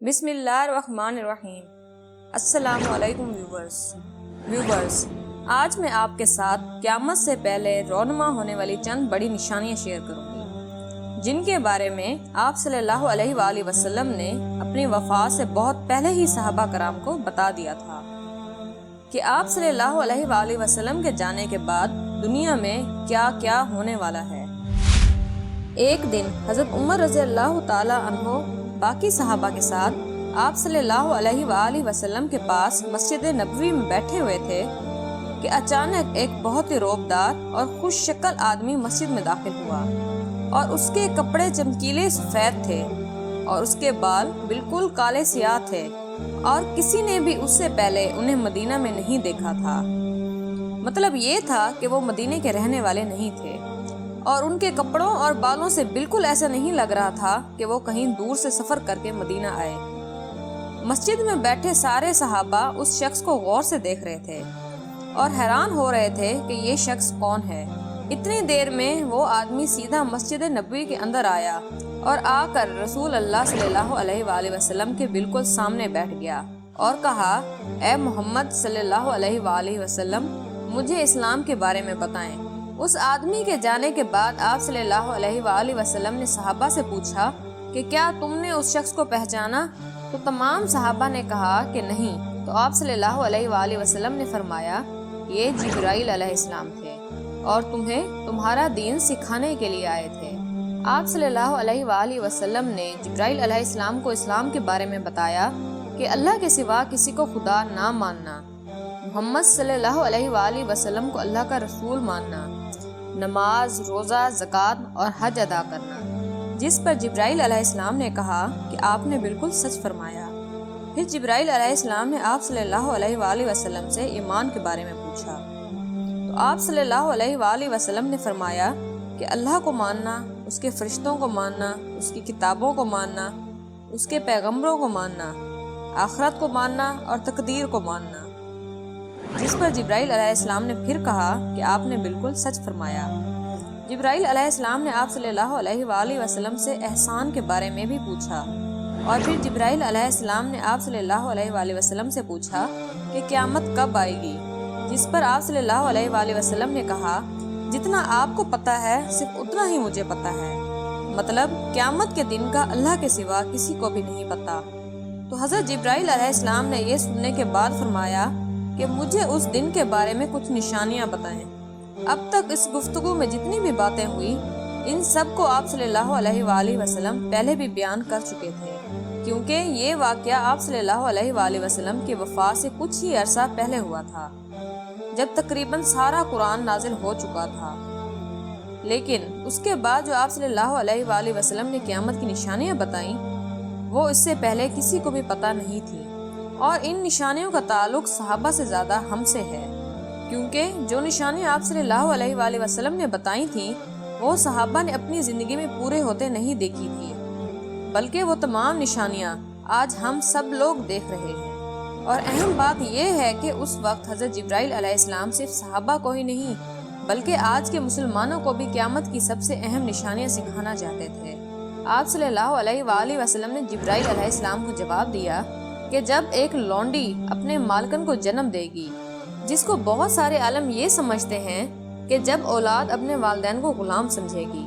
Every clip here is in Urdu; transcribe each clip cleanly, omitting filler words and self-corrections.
بسم اللہ الرحمن الرحیم۔ السلام علیکم ویورز، آج میں آپ کے ساتھ قیامت سے پہلے رونما ہونے والی چند بڑی نشانیاں شیئر کروں گی، جن کے بارے میں آپ صلی اللہ علیہ وآلہ وسلم نے اپنی وفات سے بہت پہلے ہی صحابہ کرام کو بتا دیا تھا کہ آپ صلی اللہ علیہ وآلہ وسلم کے جانے کے بعد دنیا میں کیا کیا ہونے والا ہے۔ ایک دن حضرت عمر رضی اللہ تعالی عنہ باقی صحابہ کے ساتھ آپ صلی اللہ علیہ وآلہ وسلم کے پاس مسجد نبوی میں بیٹھے ہوئے تھے کہ اچانک ایک بہت ہی رعبدار اور خوش شکل آدمی مسجد میں داخل ہوا، اور اس کے کپڑے چمکیلے سفید تھے اور اس کے بال بالکل کالے سیاہ تھے، اور کسی نے بھی اس سے پہلے انہیں مدینہ میں نہیں دیکھا تھا۔ مطلب یہ تھا کہ وہ مدینے کے رہنے والے نہیں تھے، اور ان کے کپڑوں اور بالوں سے بالکل ایسا نہیں لگ رہا تھا کہ وہ کہیں دور سے سفر کر کے مدینہ آئے۔ مسجد میں بیٹھے سارے صحابہ اس شخص کو غور سے دیکھ رہے تھے اور حیران ہو رہے تھے کہ یہ شخص کون ہے۔ اتنی دیر میں وہ آدمی سیدھا مسجد نبوی کے اندر آیا اور آ کر رسول اللہ صلی اللہ علیہ وآلہ وسلم کے بالکل سامنے بیٹھ گیا اور کہا، اے محمد صلی اللہ علیہ وآلہ وسلم، مجھے اسلام کے بارے میں بتائیں۔ اس آدمی کے جانے کے بعد آپ صلی اللہ علیہ وآلہ وسلم نے صحابہ سے پوچھا کہ کیا تم نے اس شخص کو پہچانا؟ تو تمام صحابہ نے کہا کہ نہیں۔ تو آپ صلی اللہ علیہ وآلہ وسلم نے فرمایا، یہ جبرائیل علیہ السلام تھے اور تمہیں تمہارا دین سکھانے کے لیے آئے تھے۔ آپ صلی اللہ علیہ وآلہ وسلم نے جبرائیل علیہ السلام کو اسلام کے بارے میں بتایا کہ اللہ کے سوا کسی کو خدا نہ ماننا، محمد صلی اللہ علیہ وآلہ وسلم کو اللہ کا رسول ماننا، نماز، روزہ، زکوٰۃ اور حج ادا کرنا، جس پر جبرائیل علیہ السلام نے کہا کہ آپ نے بالکل سچ فرمایا۔ پھر جبرائیل علیہ السلام نے آپ صلی اللہ علیہ وآلہ وسلم سے ایمان کے بارے میں پوچھا، تو آپ صلی اللہ علیہ وآلہ وسلم نے فرمایا کہ اللہ کو ماننا، اس کے فرشتوں کو ماننا، اس کی کتابوں کو ماننا، اس کے پیغمبروں کو ماننا، آخرت کو ماننا اور تقدیر کو ماننا، جس پر جبرائیل علیہ السلام نے پھر کہا کہ آپ نے بالکل سچ فرمایا۔ جبرائیل علیہ السلام نے آپ صلی اللہ علیہ وآلہ وسلم سے احسان کے بارے میں بھی پوچھا، اور پھر جبرائیل علیہ السلام نے آپ صلی اللہ علیہ وآلہ وسلم سے پوچھا کہ قیامت کب آئے گی، جس پر آپ صلی اللہ علیہ وآلہ وسلم نے کہا، جتنا آپ کو پتہ ہے صرف اتنا ہی مجھے پتہ ہے۔ مطلب قیامت کے دن کا اللہ کے سوا کسی کو بھی نہیں پتہ۔ تو حضرت جبرائیل علیہ السلام نے یہ سننے کے بعد فرمایا کہ مجھے اس دن کے بارے میں کچھ نشانیاں بتائیں۔ اب تک اس گفتگو میں جتنی بھی باتیں ہوئی، ان سب کو آپ صلی اللہ علیہ وآلہ وسلم پہلے بھی بیان کر چکے تھے، کیونکہ یہ واقعہ آپ صلی اللہ علیہ وآلہ وسلم کی وفات سے کچھ ہی عرصہ پہلے ہوا تھا، جب تقریباً سارا قرآن نازل ہو چکا تھا۔ لیکن اس کے بعد جو آپ صلی اللہ علیہ وآلہ وسلم نے قیامت کی نشانیاں بتائیں، وہ اس سے پہلے کسی کو بھی پتہ نہیں تھی، اور ان نشانیوں کا تعلق صحابہ سے زیادہ ہم سے ہے، کیونکہ جو نشانیاں آپ صلی اللہ علیہ وآلہ وسلم نے بتائی تھیں وہ صحابہ نے اپنی زندگی میں پورے ہوتے نہیں دیکھی تھی، بلکہ وہ تمام نشانیاں آج ہم سب لوگ دیکھ رہے ہیں۔ اور اہم بات یہ ہے کہ اس وقت حضرت جبرائیل علیہ السلام صرف صحابہ کو ہی نہیں بلکہ آج کے مسلمانوں کو بھی قیامت کی سب سے اہم نشانیاں سکھانا چاہتے تھے۔ آپ صلی اللہ علیہ وآلہ وسلم نے جبرائیل علیہ السلام کو جواب دیا کہ جب ایک لونڈی اپنے مالکن کو جنم دے گی، جس کو بہت سارے عالم یہ سمجھتے ہیں کہ جب اولاد اپنے والدین کو غلام سمجھے گی،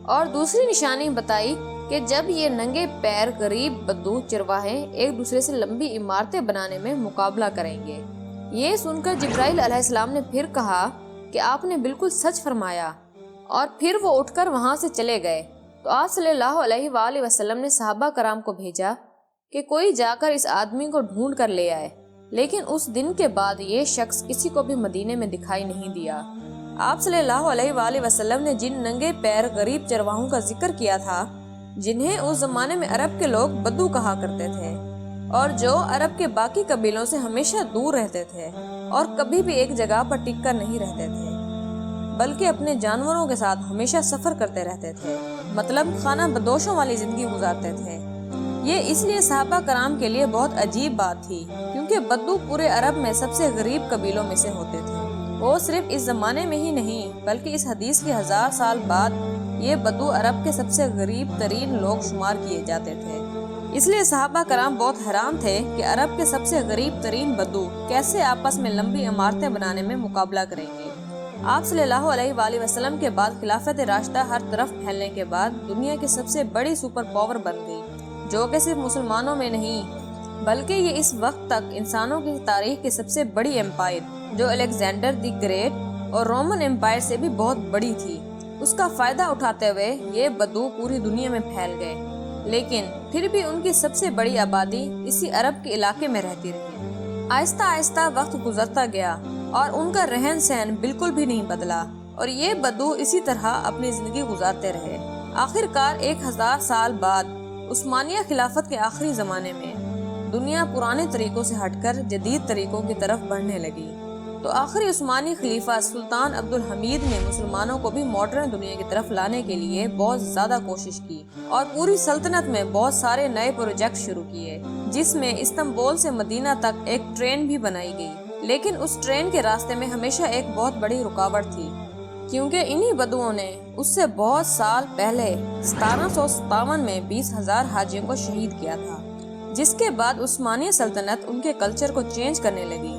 اور دوسری نشانی بتائی کہ جب یہ ننگے پیر غریب بدو چرواہے ایک دوسرے سے لمبی عمارتیں بنانے میں مقابلہ کریں گے۔ یہ سن کر جبرائیل علیہ السلام نے پھر کہا کہ آپ نے بالکل سچ فرمایا، اور پھر وہ اٹھ کر وہاں سے چلے گئے۔ تو آپ صلی اللہ علیہ وآلہ وسلم نے صحابہ کرام کو بھیجا کہ کوئی جا کر اس آدمی کو ڈھونڈ کر لے آئے، لیکن اس دن کے بعد یہ شخص کسی کو بھی مدینے میں دکھائی نہیں دیا۔ آپ صلی اللہ علیہ وآلہ وسلم نے جن ننگے پیر غریب چرواہوں کا ذکر کیا تھا، جنہیں اس زمانے میں عرب کے لوگ بدو کہا کرتے تھے، اور جو عرب کے باقی قبیلوں سے ہمیشہ دور رہتے تھے اور کبھی بھی ایک جگہ پر ٹک کر نہیں رہتے تھے، بلکہ اپنے جانوروں کے ساتھ ہمیشہ سفر کرتے رہتے تھے، مطلب خانہ بدوشوں والی زندگی گزارتے تھے۔ یہ اس لیے صحابہ کرام کے لیے بہت عجیب بات تھی، کیونکہ بدو پورے عرب میں سب سے غریب قبیلوں میں سے ہوتے تھے۔ وہ صرف اس زمانے میں ہی نہیں بلکہ اس حدیث کے 1000 سال بعد یہ بدو عرب کے سب سے غریب ترین لوگ شمار کیے جاتے تھے۔ اس لیے صحابہ کرام بہت حیران تھے کہ عرب کے سب سے غریب ترین بدو کیسے آپس میں لمبی عمارتیں بنانے میں مقابلہ کریں گے۔ آپ صلی اللہ علیہ وآلہ وسلم کے بعد خلافت راشدہ ہر طرف پھیلنے کے بعد دنیا کی سب سے بڑی سپر پاور بن گئی، جو کہ صرف مسلمانوں میں نہیں بلکہ یہ اس وقت تک انسانوں کی تاریخ کی سب سے بڑی امپائر جو الیگزینڈر دی گریٹ اور رومن امپائر سے بھی بہت بڑی تھی، اس کا فائدہ اٹھاتے ہوئے یہ بدو پوری دنیا میں پھیل گئے۔ لیکن پھر بھی ان کی سب سے بڑی آبادی اسی عرب کے علاقے میں رہتی رہی۔ آہستہ آہستہ وقت گزرتا گیا اور ان کا رہن سہن بالکل بھی نہیں بدلا اور یہ بدو اسی طرح اپنی زندگی گزارتے رہے۔ آخر کار 1000 سال بعد عثمانیہ خلافت کے آخری زمانے میں دنیا پرانے طریقوں سے ہٹ کر جدید طریقوں کی طرف بڑھنے لگی، تو آخری عثمانی خلیفہ سلطان عبد الحمید نے مسلمانوں کو بھی ماڈرن دنیا کی طرف لانے کے لیے بہت زیادہ کوشش کی اور پوری سلطنت میں بہت سارے نئے پروجیکٹ شروع کیے، جس میں استنبول سے مدینہ تک ایک ٹرین بھی بنائی گئی۔ لیکن اس ٹرین کے راستے میں ہمیشہ ایک بہت بڑی رکاوٹ تھی، کیونکہ انہی بدوؤں نے اس سے بہت سال پہلے 1757 میں 20,000 حاجیوں کو شہید کیا تھا، جس کے بعد عثمانی سلطنت ان کے کلچر کو چینج کرنے لگی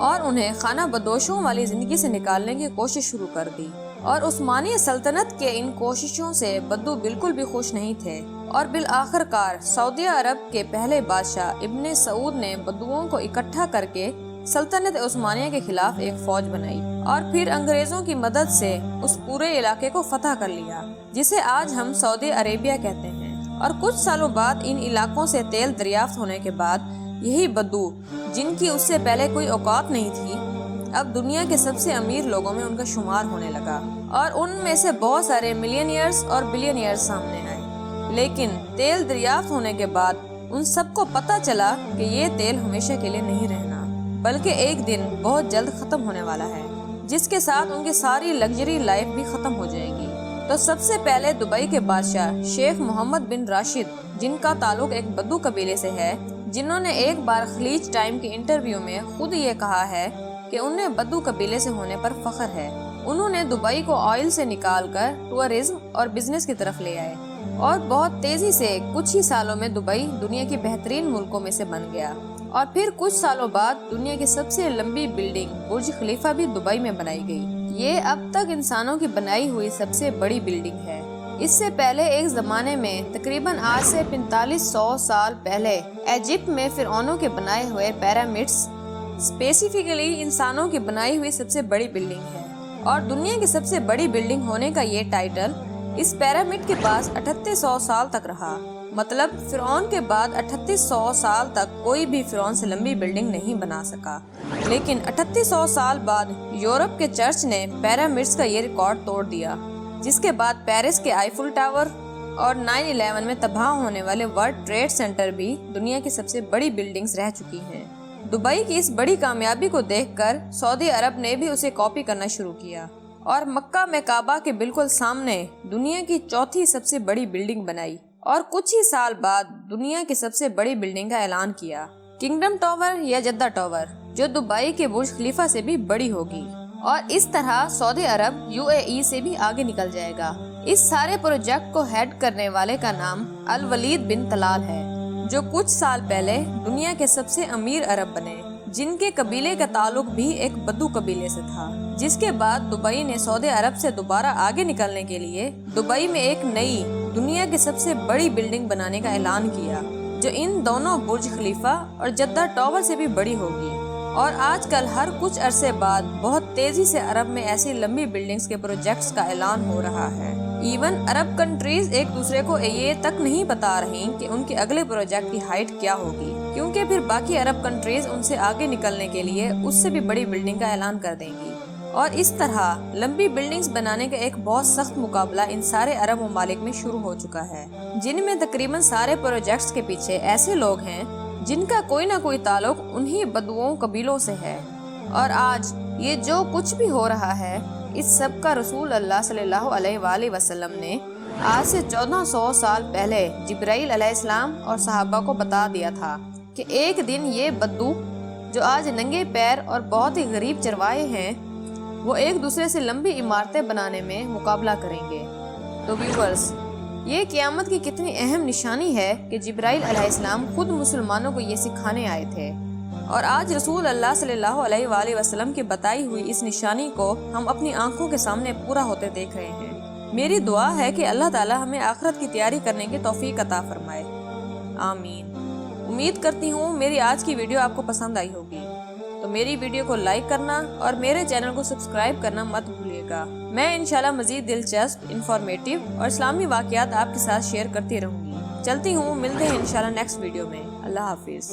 اور انہیں خانہ بدوشوں والی زندگی سے نکالنے کی کوشش شروع کر دی۔ اور عثمانی سلطنت کے ان کوششوں سے بدو بالکل بھی خوش نہیں تھے اور بالآخر کار سعودیہ عرب کے پہلے بادشاہ ابن سعود نے بدوؤں کو اکٹھا کر کے سلطنت عثمانیہ کے خلاف ایک فوج بنائی اور پھر انگریزوں کی مدد سے اس پورے علاقے کو فتح کر لیا، جسے آج ہم سعودی عربیہ کہتے ہیں۔ اور کچھ سالوں بعد ان علاقوں سے تیل دریافت ہونے کے بعد یہی بدو، جن کی اس سے پہلے کوئی اوقات نہیں تھی، اب دنیا کے سب سے امیر لوگوں میں ان کا شمار ہونے لگا اور ان میں سے بہت سارے ملینئرز اور بلینئرز سامنے آئے۔ لیکن تیل دریافت ہونے کے بعد ان سب کو پتہ چلا کہ یہ تیل ہمیشہ کے لیے نہیں رہنا، بلکہ ایک دن بہت جلد ختم ہونے والا ہے، جس کے ساتھ ان کی ساری لگژری لائف بھی ختم ہو جائے گی۔ تو سب سے پہلے دبئی کے بادشاہ شیخ محمد بن راشد، جن کا تعلق ایک بدو قبیلے سے ہے، جنہوں نے ایک بار خلیج ٹائم کے انٹرویو میں خود یہ کہا ہے کہ انہیں بدو قبیلے سے ہونے پر فخر ہے، انہوں نے دبئی کو آئل سے نکال کر ٹورزم اور بزنس کی طرف لے آئے اور بہت تیزی سے کچھ ہی سالوں میں دبئی دنیا کے بہترین ملکوں میں سے بن گیا۔ اور پھر کچھ سالوں بعد دنیا کی سب سے لمبی بلڈنگ برج خلیفہ بھی دبئی میں بنائی گئی۔ یہ اب تک انسانوں کی بنائی ہوئی سب سے بڑی بلڈنگ ہے۔ اس سے پہلے ایک زمانے میں تقریباً آج سے 4500 سال پہلے ایجپٹ میں فرعونوں کے بنائے ہوئے پیرامڈس اسپیسیفکلی انسانوں کی بنائی ہوئی سب سے بڑی بلڈنگ ہے، اور دنیا کی سب سے بڑی بلڈنگ ہونے کا یہ ٹائٹل اس پیرامڈ کے پاس 3800 سال تک رہا۔ مطلب فرعون کے بعد 3800 سال تک کوئی بھی فرعون سے لمبی بلڈنگ نہیں بنا سکا، لیکن 3800 سال بعد یورپ کے چرچ نے پیرامڈس کا یہ ریکارڈ توڑ دیا، جس کے بعد پیرس کے آئیفل ٹاور اور 9/11 میں تباہ ہونے والے ورلڈ ٹریڈ سینٹر بھی دنیا کی سب سے بڑی بلڈنگز رہ چکی ہیں۔ دبئی کی اس بڑی کامیابی کو دیکھ کر سعودی عرب نے بھی اسے کاپی کرنا شروع کیا اور مکہ میں کعبہ کے بالکل سامنے دنیا کی چوتھی سب سے بڑی بلڈنگ بنائی اور کچھ ہی سال بعد دنیا کی سب سے بڑی بلڈنگ کا اعلان کیا، کنگڈم ٹاور یا جدہ ٹاور، جو دبئی کے برج خلیفہ سے بھی بڑی ہوگی۔ اور اس طرح سعودی عرب UAE سے بھی آگے نکل جائے گا۔ اس سارے پروجیکٹ کو ہیڈ کرنے والے کا نام الولید بن طلال ہے، جو کچھ سال پہلے دنیا کے سب سے امیر عرب بنے، جن کے قبیلے کا تعلق بھی ایک بدو قبیلے سے تھا، جس کے بعد دبئی نے سعودی عرب سے دوبارہ آگے نکلنے کے لیے دبئی میں ایک نئی دنیا کی سب سے بڑی بلڈنگ بنانے کا اعلان کیا، جو ان دونوں برج خلیفہ اور جدہ ٹاور سے بھی بڑی ہوگی۔ اور آج کل ہر کچھ عرصے بعد بہت تیزی سے عرب میں ایسی لمبی بلڈنگز کے پروجیکٹس کا اعلان ہو رہا ہے۔ ایون عرب کنٹریز ایک دوسرے کو یہ تک نہیں بتا رہی کہ ان کے اگلے پروجیکٹ کی ہائٹ کیا ہوگی، کیونکہ پھر باقی عرب کنٹریز ان سے آگے نکلنے کے لیے اس سے بھی بڑی بلڈنگ کا اعلان کر دیں گی۔ اور اس طرح لمبی بلڈنگز بنانے کا ایک بہت سخت مقابلہ ان سارے عرب ممالک میں شروع ہو چکا ہے، جن میں تقریباً سارے پروجیکٹس کے پیچھے ایسے لوگ ہیں جن کا کوئی نہ کوئی تعلق انہی بدوؤں قبیلوں سے ہے۔ اور آج یہ جو کچھ بھی ہو رہا ہے، اس سب کا رسول اللہ صلی اللہ علیہ وآلہ وسلم نے آج سے 1400 سال پہلے جبرائیل علیہ السلام اور صحابہ کو بتا دیا تھا کہ ایک دن یہ بدو جو آج ننگے پیر اور بہت ہی غریب چرواہے ہیں، وہ ایک دوسرے سے لمبی عمارتیں بنانے میں مقابلہ کریں گے۔ تو ویورز، یہ قیامت کی کتنی اہم نشانی ہے کہ جبرائیل علیہ السلام خود مسلمانوں کو یہ سکھانے آئے تھے، اور آج رسول اللہ صلی اللہ علیہ وآلہ وسلم کی بتائی ہوئی اس نشانی کو ہم اپنی آنکھوں کے سامنے پورا ہوتے دیکھ رہے ہیں۔ میری دعا ہے کہ اللہ تعالی ہمیں آخرت کی تیاری کرنے کی توفیق عطا فرمائے، آمین۔ امید کرتی ہوں میری آج کی ویڈیو آپ کو پسند آئی ہوگی، تو میری ویڈیو کو لائک کرنا اور میرے چینل کو سبسکرائب کرنا مت بھولیے گا۔ میں انشاءاللہ مزید دلچسپ، انفارمیٹیو اور اسلامی واقعات آپ کے ساتھ شیئر کرتی رہوں گی۔ چلتی ہوں، ملتے ہیں انشاءاللہ نیکسٹ ویڈیو میں۔ اللہ حافظ۔